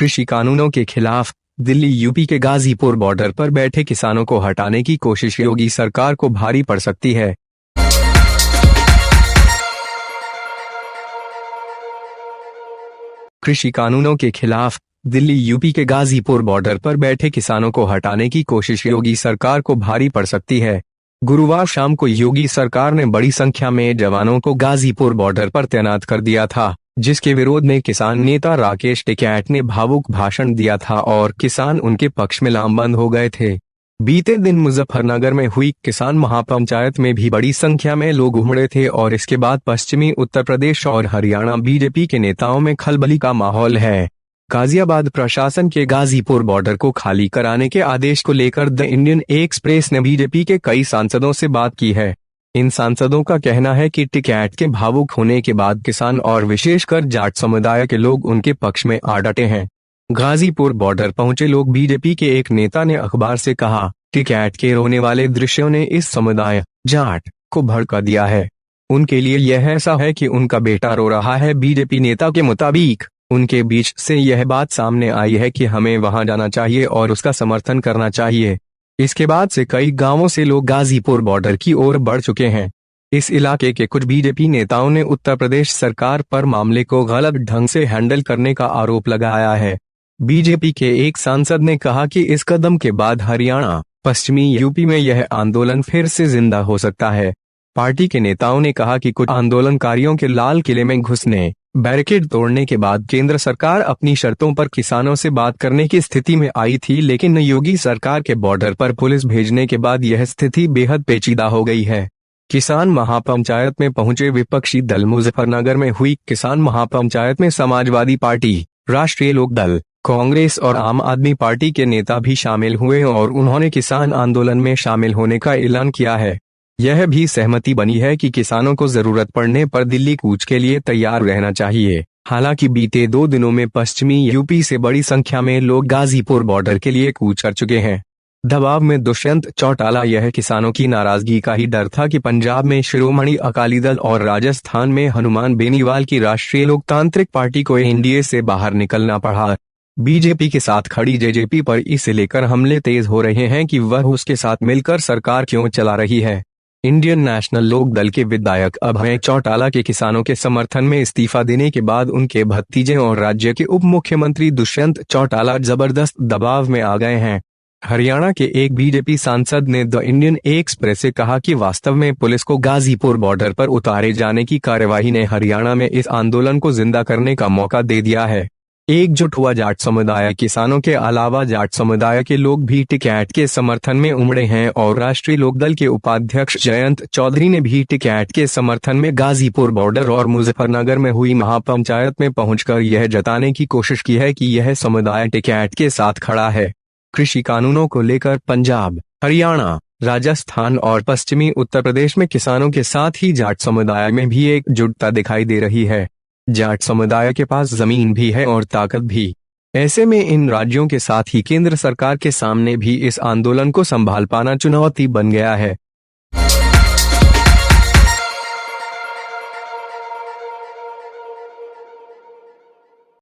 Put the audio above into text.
कृषि कानूनों के खिलाफ दिल्ली यूपी के गाजीपुर बॉर्डर पर बैठे किसानों को हटाने की कोशिश योगी सरकार को भारी पड़ सकती है। कृषि कानूनों के खिलाफ दिल्ली यूपी के गाजीपुर बॉर्डर पर बैठे किसानों को हटाने की कोशिश योगी सरकार को भारी पड़ सकती है। गुरुवार शाम को योगी सरकार ने बड़ी संख्या में जवानों को गाजीपुर बॉर्डर पर तैनात कर दिया था, जिसके विरोध में किसान नेता राकेश टिकैत ने भावुक भाषण दिया था और किसान उनके पक्ष में लामबंद हो गए थे। बीते दिन मुजफ्फरनगर में हुई किसान महापंचायत में भी बड़ी संख्या में लोग उमड़े थे और इसके बाद पश्चिमी उत्तर प्रदेश और हरियाणा बीजेपी के नेताओं में खलबली का माहौल है। गाजियाबाद प्रशासन के गाजीपुर बॉर्डर को खाली कराने के आदेश को लेकर द इंडियन एक्सप्रेस ने बीजेपी के कई सांसदों से बात की है। इन सांसदों का कहना है कि टिकैत के भावुक होने के बाद किसान और विशेषकर जाट समुदाय के लोग उनके पक्ष में आ डटे हैं। गाजीपुर बॉर्डर पहुंचे लोग बीजेपी के एक नेता ने अखबार से कहा, टिकैत के रोने वाले दृश्यों ने इस समुदाय जाट को भड़का दिया है। उनके लिए यह ऐसा है कि उनका बेटा रो रहा है। बीजेपी नेता के मुताबिक उनके बीच से यह बात सामने आई है कि हमें वहां जाना चाहिए और उसका समर्थन करना चाहिए। इसके बाद से कई गांवों से लोग गाजीपुर बॉर्डर की ओर बढ़ चुके हैं। इस इलाके के कुछ बीजेपी नेताओं ने उत्तर प्रदेश सरकार पर मामले को गलत ढंग से हैंडल करने का आरोप लगाया है। बीजेपी के एक सांसद ने कहा कि इस कदम के बाद हरियाणा, पश्चिमी यूपी में यह आंदोलन फिर से जिंदा हो सकता है। पार्टी के नेताओं ने कहा कि कुछ आंदोलनकारियों के लाल किले में घुसने, बैरिकेड तोड़ने के बाद केंद्र सरकार अपनी शर्तों पर किसानों से बात करने की स्थिति में आई थी, लेकिन योगी सरकार के बॉर्डर पर पुलिस भेजने के बाद यह स्थिति बेहद पेचीदा हो गई है। किसान महापंचायत में पहुंचे विपक्षी दल। मुजफ्फरनगर में हुई किसान महापंचायत में समाजवादी पार्टी, राष्ट्रीय लोकदल, कांग्रेस और आम आदमी पार्टी के नेता भी शामिल हुए और उन्होंने किसान आंदोलन में शामिल होने का ऐलान किया है। यह भी सहमति बनी है कि किसानों को जरूरत पड़ने पर दिल्ली कूच के लिए तैयार रहना चाहिए। हालांकि बीते 2 दिनों में पश्चिमी यूपी से बड़ी संख्या में लोग गाजीपुर बॉर्डर के लिए कूच कर चुके हैं। दबाव में दुष्यंत चौटाला। यह किसानों की नाराजगी का ही डर था कि पंजाब में शिरोमणि अकाली दल और राजस्थान में हनुमान बेनीवाल की राष्ट्रीय लोकतांत्रिक पार्टी को एनडीए से बाहर निकलना पड़ा। बीजेपी के साथ खड़ी जेजेपी पर इसे लेकर हमले तेज हो रहे हैं कि वह उसके साथ मिलकर सरकार क्यों चला रही है। इंडियन नेशनल लोक दल के विधायक अभय चौटाला के किसानों के समर्थन में इस्तीफा देने के बाद उनके भतीजे और राज्य के उप मुख्यमंत्री दुष्यंत चौटाला जबरदस्त दबाव में आ गए हैं। हरियाणा के एक बीजेपी सांसद ने द इंडियन एक्सप्रेस से कहा कि वास्तव में पुलिस को गाजीपुर बॉर्डर पर उतारे जाने की कार्यवाही ने हरियाणा में इस आंदोलन को जिंदा करने का मौका दे दिया है। एकजुट हुआ जाट समुदाय किसानों के अलावा जाट समुदाय के लोग भी टिकैत के समर्थन में उमड़े हैं और राष्ट्रीय लोकदल के उपाध्यक्ष जयंत चौधरी ने भी टिकैत के समर्थन में गाजीपुर बॉर्डर और मुजफ्फरनगर में हुई महापंचायत में पहुंचकर यह जताने की कोशिश की है कि यह समुदाय टिकैत के साथ खड़ा है। कृषि कानूनों को लेकर पंजाब, हरियाणा, राजस्थान और पश्चिमी उत्तर प्रदेश में किसानों के साथ ही जाट समुदाय में भी एकजुटता दिखाई दे रही है। जाट समुदाय के पास जमीन भी है और ताकत भी। ऐसे में इन राज्यों के साथ ही केंद्र सरकार के सामने भी इस आंदोलन को संभाल पाना चुनौती बन गया है।